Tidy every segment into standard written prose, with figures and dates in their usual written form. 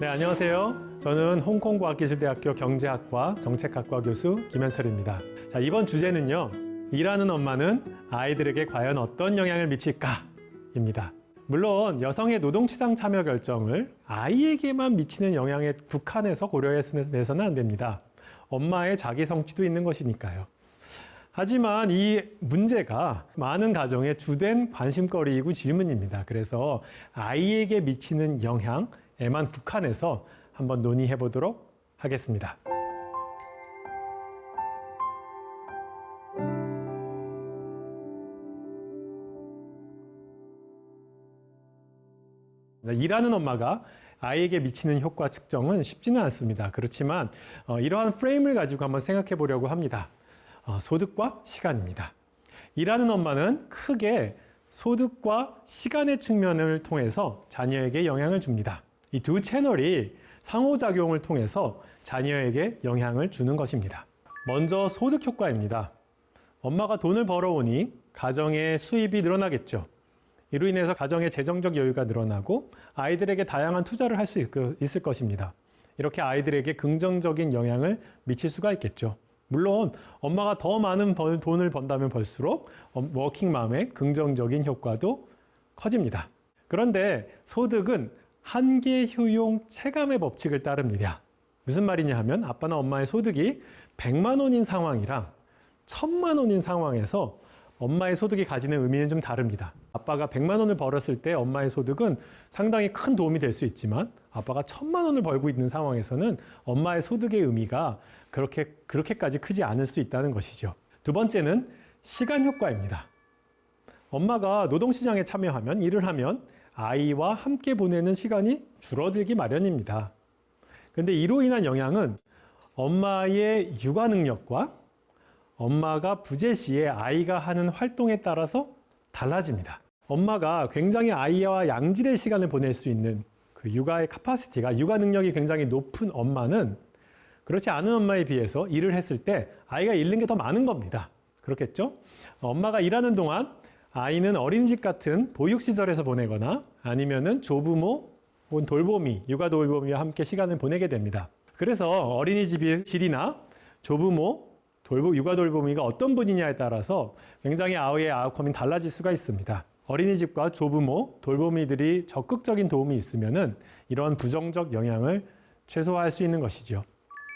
네, 안녕하세요. 저는 홍콩과학기술대학교 경제학과 정책학과 교수 김현철입니다. 자, 이번 주제는요. 일하는 엄마는 아이들에게 과연 어떤 영향을 미칠까? 입니다. 물론 여성의 노동시장 참여 결정을 아이에게만 미치는 영향에 국한해서 고려해서는 안 됩니다. 엄마의 자기 성취도 있는 것이니까요. 하지만 이 문제가 많은 가정의 주된 관심거리이고 질문입니다. 그래서 아이에게 미치는 영향에만 국한해서 한번 논의해 보도록 하겠습니다. 일하는 엄마가 아이에게 미치는 효과 측정은 쉽지는 않습니다. 그렇지만 이러한 프레임을 가지고 한번 생각해 보려고 합니다. 소득과 시간입니다. 일하는 엄마는 크게 소득과 시간의 측면을 통해서 자녀에게 영향을 줍니다. 이 두 채널이 상호작용을 통해서 자녀에게 영향을 주는 것입니다. 먼저 소득 효과입니다. 엄마가 돈을 벌어오니 가정의 수입이 늘어나겠죠. 이로 인해서 가정의 재정적 여유가 늘어나고 아이들에게 다양한 투자를 할 수 있을 것입니다. 이렇게 아이들에게 긍정적인 영향을 미칠 수가 있겠죠. 물론 엄마가 더 많은 돈을 번다면 벌수록 워킹맘의 긍정적인 효과도 커집니다. 그런데 소득은 한계 효용 체감의 법칙을 따릅니다. 무슨 말이냐 하면 아빠나 엄마의 소득이 100만 원인 상황이랑 1000만 원인 상황에서 엄마의 소득이 가지는 의미는 좀 다릅니다. 아빠가 100만 원을 벌었을 때 엄마의 소득은 상당히 큰 도움이 될 수 있지만 아빠가 1000만 원을 벌고 있는 상황에서는 엄마의 소득의 의미가 그렇게까지 크지 않을 수 있다는 것이죠. 두 번째는 시간 효과입니다. 엄마가 노동시장에 참여하면, 일을 하면 아이와 함께 보내는 시간이 줄어들기 마련입니다. 그런데 이로 인한 영향은 엄마의 육아 능력과 엄마가 부재 시에 아이가 하는 활동에 따라서 달라집니다. 엄마가 굉장히 아이와 양질의 시간을 보낼 수 있는 그 육아의 카파시티가, 육아 능력이 굉장히 높은 엄마는 그렇지 않은 엄마에 비해서 일을 했을 때 아이가 잃는 게 더 많은 겁니다. 그렇겠죠? 엄마가 일하는 동안 아이는 어린이집 같은 보육시설에서 보내거나 아니면은 조부모 혹은 돌보미, 육아 돌보미와 함께 시간을 보내게 됩니다. 그래서 어린이집의 질이나 조부모, 육아 돌보미가 어떤 분이냐에 따라서 굉장히 아이의 아웃컴이 달라질 수가 있습니다. 어린이집과 조부모, 돌보미들이 적극적인 도움이 있으면은 이런 부정적 영향을 최소화할 수 있는 것이죠.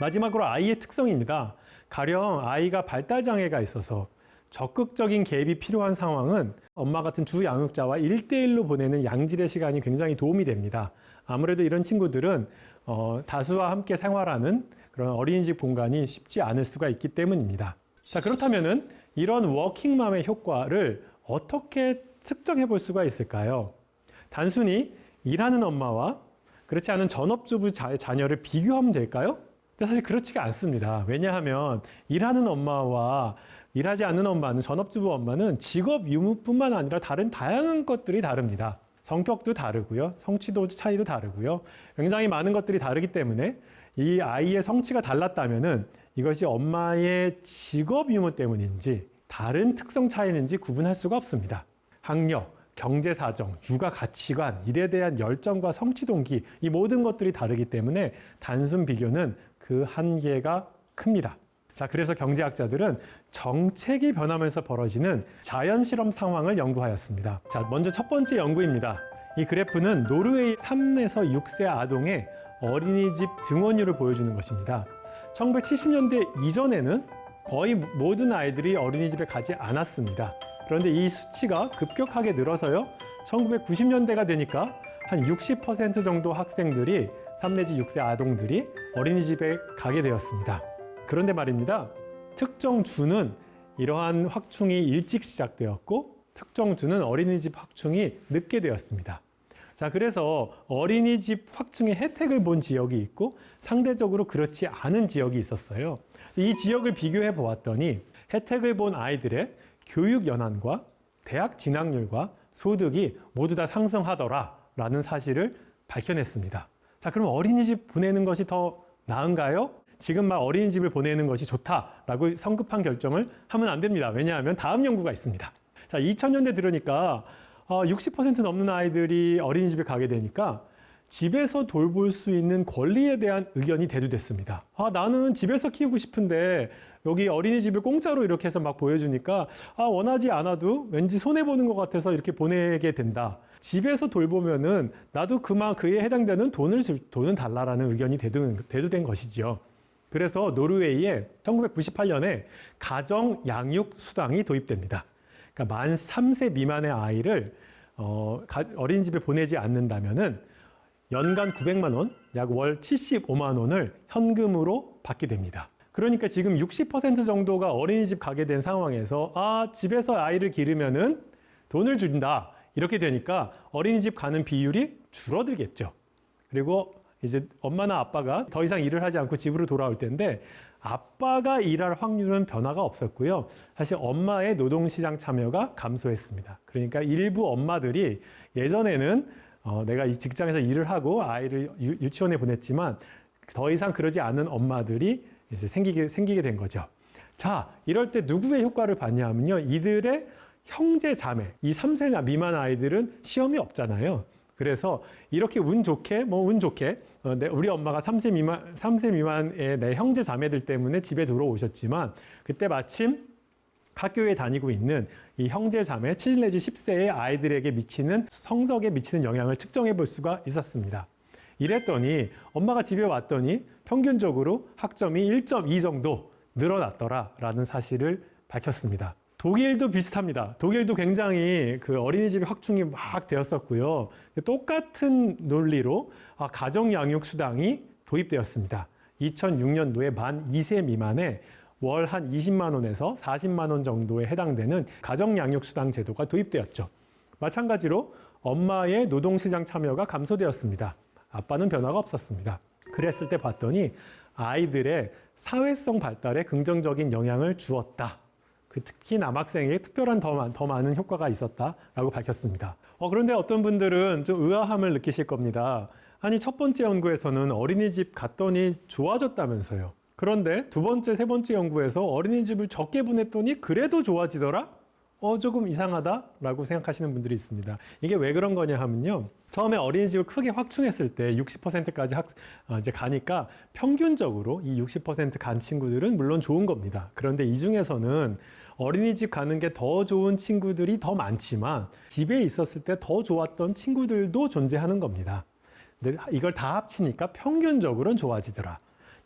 마지막으로 아이의 특성입니다. 가령 아이가 발달장애가 있어서 적극적인 개입이 필요한 상황은 엄마 같은 주 양육자와 1대1로 보내는 양질의 시간이 굉장히 도움이 됩니다. 아무래도 이런 친구들은 다수와 함께 생활하는 그런 어린이집 공간이 쉽지 않을 수가 있기 때문입니다. 자, 그렇다면은 이런 워킹맘의 효과를 어떻게 측정해 볼 수가 있을까요? 단순히 일하는 엄마와 그렇지 않은 전업주부 자녀를 비교하면 될까요? 근데 사실 그렇지가 않습니다. 왜냐하면 일하는 엄마와 일하지 않는 엄마는, 전업주부 엄마는 직업 유무뿐만 아니라 다른 다양한 것들이 다릅니다. 성격도 다르고요. 성취도 차이도 다르고요. 굉장히 많은 것들이 다르기 때문에 이 아이의 성취가 달랐다면은 이것이 엄마의 직업 유무 때문인지 다른 특성 차이인지 구분할 수가 없습니다. 학력, 경제 사정, 육아 가치관, 일에 대한 열정과 성취 동기, 이 모든 것들이 다르기 때문에 단순 비교는 그 한계가 큽니다. 자, 그래서 경제학자들은 정책이 변하면서 벌어지는 자연실험 상황을 연구하였습니다. 자, 먼저 첫 번째 연구입니다. 이 그래프는 노르웨이 3에서 6세 아동의 어린이집 등원율을 보여주는 것입니다. 1970년대 이전에는 거의 모든 아이들이 어린이집에 가지 않았습니다. 그런데 이 수치가 급격하게 늘어서요. 1990년대가 되니까 한 60% 정도 학생들이 3 내지 6세 아동들이 어린이집에 가게 되었습니다. 그런데 말입니다. 특정 주는 이러한 확충이 일찍 시작되었고 특정 주는 어린이집 확충이 늦게 되었습니다. 자, 그래서 어린이집 확충의 혜택을 본 지역이 있고 상대적으로 그렇지 않은 지역이 있었어요. 이 지역을 비교해 보았더니 혜택을 본 아이들의 교육 연한과 대학 진학률과 소득이 모두 다 상승하더라라는 사실을 밝혀냈습니다. 자, 그럼 어린이집 보내는 것이 더 나은가요? 지금 막 어린이집을 보내는 것이 좋다라고 성급한 결정을 하면 안 됩니다. 왜냐하면 다음 연구가 있습니다. 자, 2000년대 들으니까 60% 넘는 아이들이 어린이집에 가게 되니까 집에서 돌볼 수 있는 권리에 대한 의견이 대두됐습니다. 나는 집에서 키우고 싶은데 여기 어린이집을 공짜로 이렇게 해서 막 보여주니까 원하지 않아도 왠지 손해보는 것 같아서 이렇게 보내게 된다. 집에서 돌보면은 나도 그에 해당되는 돈은 달라라는 의견이 대두된 것이지요. 그래서 노르웨이에 1998년에 가정 양육 수당이 도입됩니다. 그러니까 만 3세 미만의 아이를 어린이집에 보내지 않는다면은 연간 900만 원, 약 월 75만 원을 현금으로 받게 됩니다. 그러니까 지금 60% 정도가 어린이집 가게 된 상황에서 집에서 아이를 기르면은 돈을 준다. 이렇게 되니까 어린이집 가는 비율이 줄어들겠죠. 그리고 이제 엄마나 아빠가 더 이상 일을 하지 않고 집으로 돌아올 텐데 아빠가 일할 확률은 변화가 없었고요. 사실 엄마의 노동시장 참여가 감소했습니다. 그러니까 일부 엄마들이 예전에는 내가 이 직장에서 일을 하고 아이를 유치원에 보냈지만 더 이상 그러지 않은 엄마들이 이제 생기게 된 거죠. 자, 이럴 때 누구의 효과를 봤냐 하면요. 이들의 형제 자매, 이 3세 미만 아이들은 시험이 없잖아요. 그래서 이렇게 운 좋게 우리 엄마가 3세 미만의 내 형제 자매들 때문에 집에 들어오셨지만 그때 마침 학교에 다니고 있는 이 형제 자매 7 내지 10세의 아이들에게 미치는 성적에 미치는 영향을 측정해 볼 수가 있었습니다. 이랬더니 엄마가 집에 왔더니 평균적으로 학점이 1.2 정도 늘어났더라라는 사실을 밝혔습니다. 독일도 비슷합니다. 독일도 굉장히 그 어린이집 확충이 막 되었었고요. 똑같은 논리로 가정 양육 수당이 도입되었습니다. 2006년도에 만 2세 미만에 월 한 20만 원에서 40만 원 정도에 해당되는 가정 양육 수당 제도가 도입되었죠. 마찬가지로 엄마의 노동시장 참여가 감소되었습니다. 아빠는 변화가 없었습니다. 그랬을 때 봤더니 아이들의 사회성 발달에 긍정적인 영향을 주었다. 특히 남학생에게 특별한 더 많은 효과가 있었다라고 밝혔습니다. 그런데 어떤 분들은 좀 의아함을 느끼실 겁니다. 아니, 첫 번째 연구에서는 어린이집 갔더니 좋아졌다면서요. 그런데 두 번째, 세 번째 연구에서 어린이집을 적게 보냈더니 그래도 좋아지더라? 조금 이상하다라고 생각하시는 분들이 있습니다. 이게 왜 그런 거냐 하면요. 처음에 어린이집을 크게 확충했을 때 60%까지 이제 가니까 평균적으로 이 60% 간 친구들은 물론 좋은 겁니다. 그런데 이 중에서는 어린이집 가는 게 더 좋은 친구들이 더 많지만 집에 있었을 때 더 좋았던 친구들도 존재하는 겁니다. 근데 이걸 다 합치니까 평균적으로는 좋아지더라.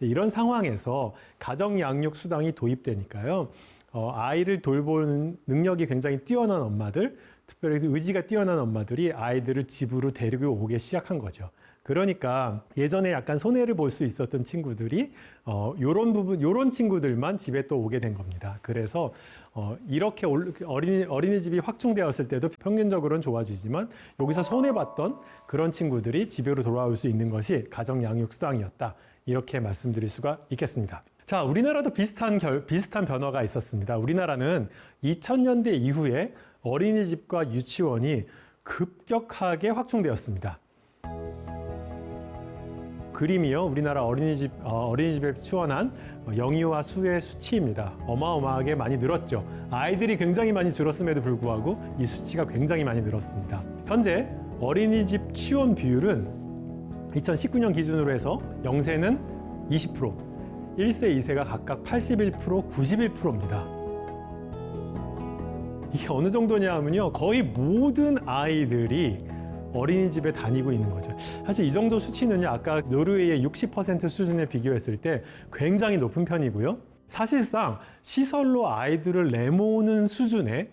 이런 상황에서 가정 양육 수당이 도입되니까요. 아이를 돌보는 능력이 굉장히 뛰어난 엄마들, 특별히 의지가 뛰어난 엄마들이 아이들을 집으로 데리고 오기 시작한 거죠. 그러니까 예전에 약간 손해를 볼 수 있었던 친구들이 요런 친구들만 집에 또 오게 된 겁니다. 그래서 이렇게 어린이집이 확충되었을 때도 평균적으로는 좋아지지만 여기서 손해봤던 그런 친구들이 집으로 돌아올 수 있는 것이 가정 양육 수당이었다. 이렇게 말씀드릴 수가 있겠습니다. 자, 우리나라도 비슷한 변화가 있었습니다. 우리나라는 2000년대 이후에 어린이집과 유치원이 급격하게 확충되었습니다. 그림이요. 우리나라 어린이집에 지원한 영유아 수의 수치입니다. 어마어마하게 많이 늘었죠. 아이들이 굉장히 많이 줄었음에도 불구하고 이 수치가 굉장히 많이 늘었습니다. 현재 어린이집 취원 비율은 2019년 기준으로 해서 0세는 20%, 1세, 2세가 각각 81%, 91%입니다. 이게 어느 정도냐 하면요. 거의 모든 아이들이 어린이집에 다니고 있는 거죠. 사실 이 정도 수치는요. 아까 노르웨이의 60% 수준에 비교했을 때 굉장히 높은 편이고요. 사실상 시설로 아이들을 내모으는 수준의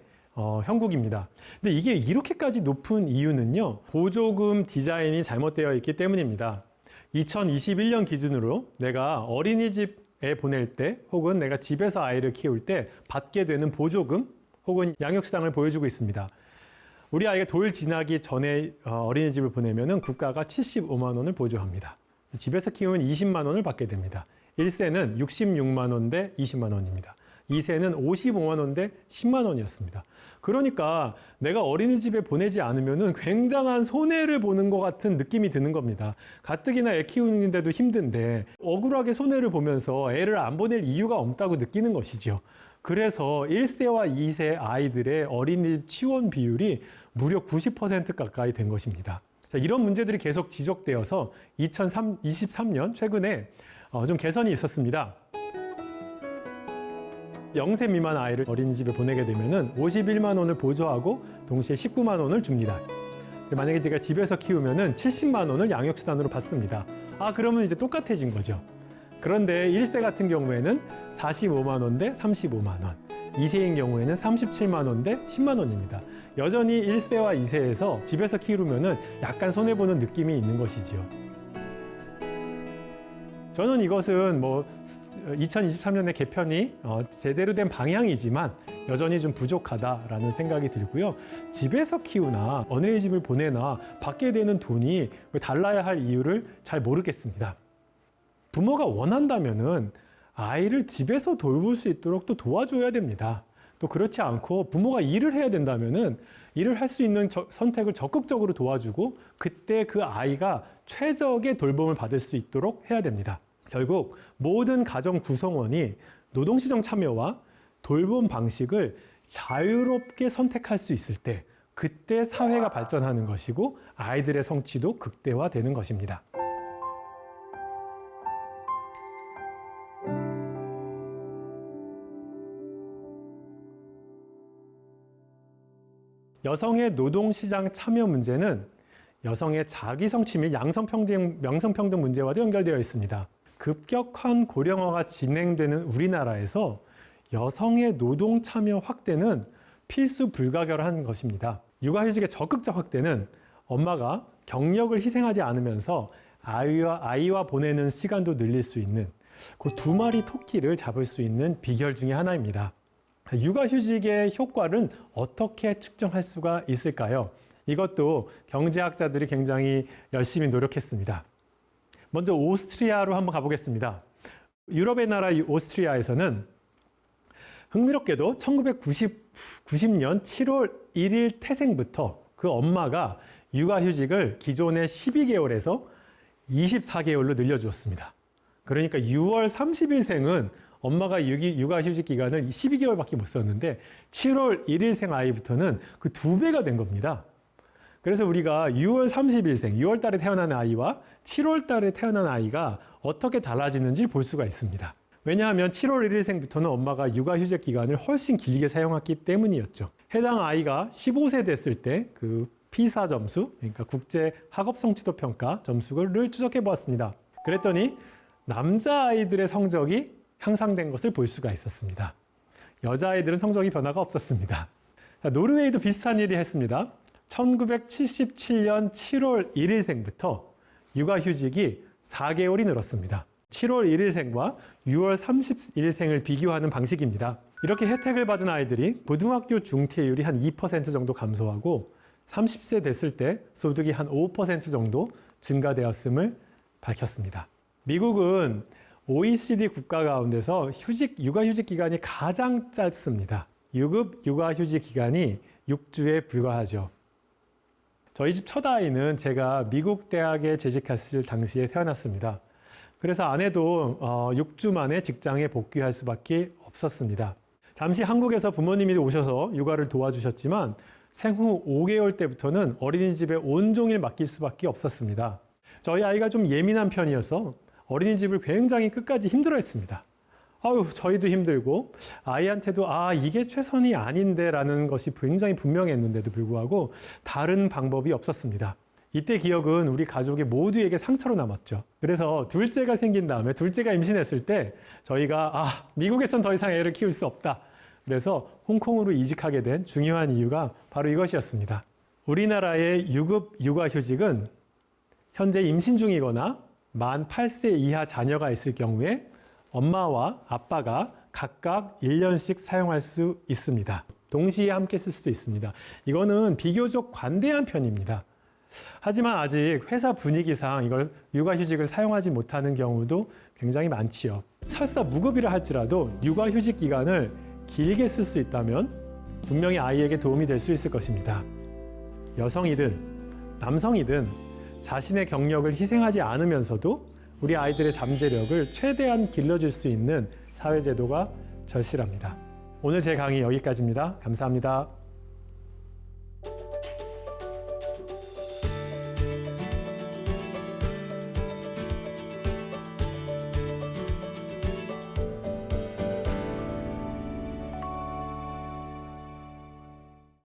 형국입니다. 근데 이게 이렇게까지 높은 이유는요. 보조금 디자인이 잘못되어 있기 때문입니다. 2021년 기준으로 내가 어린이집에 보낼 때 혹은 내가 집에서 아이를 키울 때 받게 되는 보조금 혹은 양육수당을 보여주고 있습니다. 우리 아이가 돌 지나기 전에 어린이집을 보내면 국가가 75만 원을 보조합니다. 집에서 키우면 20만 원을 받게 됩니다. 1세는 66만 원 대 20만 원입니다. 2세는 55만 원 대 10만 원이었습니다. 그러니까 내가 어린이집에 보내지 않으면 굉장한 손해를 보는 것 같은 느낌이 드는 겁니다. 가뜩이나 애 키우는데도 힘든데 억울하게 손해를 보면서 애를 안 보낼 이유가 없다고 느끼는 것이죠. 그래서 1세와 2세 아이들의 어린이집 지원 비율이 무려 90% 가까이 된 것입니다. 자, 이런 문제들이 계속 지적되어서 2023년 최근에 좀 개선이 있었습니다. 0세 미만 아이를 어린이집에 보내게 되면 51만 원을 보조하고 동시에 19만 원을 줍니다. 만약에 제가 집에서 키우면 70만 원을 양육수단으로 받습니다. 그러면 이제 똑같아진 거죠. 그런데 1세 같은 경우에는 45만 원 대 35만 원, 2세인 경우에는 37만 원 대 10만 원입니다. 여전히 1세와 2세에서 집에서 키우면 약간 손해보는 느낌이 있는 것이지요. 저는 이것은 2023년의 개편이 제대로 된 방향이지만 여전히 좀 부족하다라는 생각이 들고요. 집에서 키우나 어린이집을 보내나 받게 되는 돈이 달라야 할 이유를 잘 모르겠습니다. 부모가 원한다면은 아이를 집에서 돌볼 수 있도록 또 도와줘야 됩니다. 또 그렇지 않고 부모가 일을 해야 된다면은 일을 할 수 있는 선택을 적극적으로 도와주고 그때 그 아이가 최적의 돌봄을 받을 수 있도록 해야 됩니다. 결국 모든 가정 구성원이 노동시장 참여와 돌봄 방식을 자유롭게 선택할 수 있을 때 그때 사회가 발전하는 것이고 아이들의 성취도 극대화되는 것입니다. 여성의 노동시장 참여 문제는 여성의 자기성취 및 양성평등 문제와도 연결되어 있습니다. 급격한 고령화가 진행되는 우리나라에서 여성의 노동 참여 확대는 필수 불가결한 것입니다. 육아휴직의 적극적 확대는 엄마가 경력을 희생하지 않으면서 아이와 보내는 시간도 늘릴 수 있는 그 두 마리 토끼를 잡을 수 있는 비결 중에 하나입니다. 육아휴직의 효과를 어떻게 측정할 수가 있을까요? 이것도 경제학자들이 굉장히 열심히 노력했습니다. 먼저 오스트리아로 한번 가보겠습니다. 유럽의 나라 오스트리아에서는 흥미롭게도 1990년 7월 1일 태생부터 그 엄마가 육아휴직을 기존의 12개월에서 24개월로 늘려주었습니다. 그러니까 6월 30일생은 엄마가 육아휴직 기간을 12개월밖에 못 썼는데 7월 1일생 아이부터는 그 2배가 된 겁니다. 그래서 우리가 6월 30일생, 6월 달에 태어난 아이와 7월 달에 태어난 아이가 어떻게 달라지는지 볼 수가 있습니다. 왜냐하면 7월 1일생부터는 엄마가 육아휴직 기간을 훨씬 길게 사용했기 때문이었죠. 해당 아이가 15세 됐을 때 그 피사 점수, 그러니까 국제 학업 성취도 평가 점수를 추적해 보았습니다. 그랬더니 남자아이들의 성적이 향상된 것을 볼 수가 있었습니다. 여자아이들은 성적이 변화가 없었습니다. 노르웨이도 비슷한 일이 했습니다. 1977년 7월 1일생부터 육아휴직이 4개월이 늘었습니다. 7월 1일생과 6월 30일생을 비교하는 방식입니다. 이렇게 혜택을 받은 아이들이 고등학교 중퇴율이 한 2% 정도 감소하고 30세 됐을 때 소득이 한 5% 정도 증가되었음을 밝혔습니다. 미국은 OECD 국가 가운데서 육아휴직 기간이 가장 짧습니다. 유급 육아휴직 기간이 6주에 불과하죠. 저희 집 첫 아이는 제가 미국 대학에 재직했을 당시에 태어났습니다. 그래서 아내도 6주 만에 직장에 복귀할 수밖에 없었습니다. 잠시 한국에서 부모님이 오셔서 육아를 도와주셨지만 생후 5개월 때부터는 어린이집에 온종일 맡길 수밖에 없었습니다. 저희 아이가 좀 예민한 편이어서 어린이집을 굉장히 끝까지 힘들어했습니다. 저희도 힘들고 아이한테도 이게 최선이 아닌데 라는 것이 굉장히 분명했는데도 불구하고 다른 방법이 없었습니다. 이때 기억은 우리 가족의 모두에게 상처로 남았죠. 그래서 둘째가 생긴 다음에 둘째가 임신했을 때 저희가 미국에선 더 이상 애를 키울 수 없다. 그래서 홍콩으로 이직하게 된 중요한 이유가 바로 이것이었습니다. 우리나라의 유급 육아휴직은 현재 임신 중이거나 만 8세 이하 자녀가 있을 경우에 엄마와 아빠가 각각 1년씩 사용할 수 있습니다. 동시에 함께 쓸 수도 있습니다. 이거는 비교적 관대한 편입니다. 하지만 아직 회사 분위기상 이걸 육아휴직을 사용하지 못하는 경우도 굉장히 많지요. 설사 무급이라 할지라도 육아휴직 기간을 길게 쓸 수 있다면 분명히 아이에게 도움이 될 수 있을 것입니다. 여성이든 남성이든 자신의 경력을 희생하지 않으면서도 우리 아이들의 잠재력을 최대한 길러줄 수 있는 사회제도가 절실합니다. 오늘 제 강의 여기까지입니다. 감사합니다.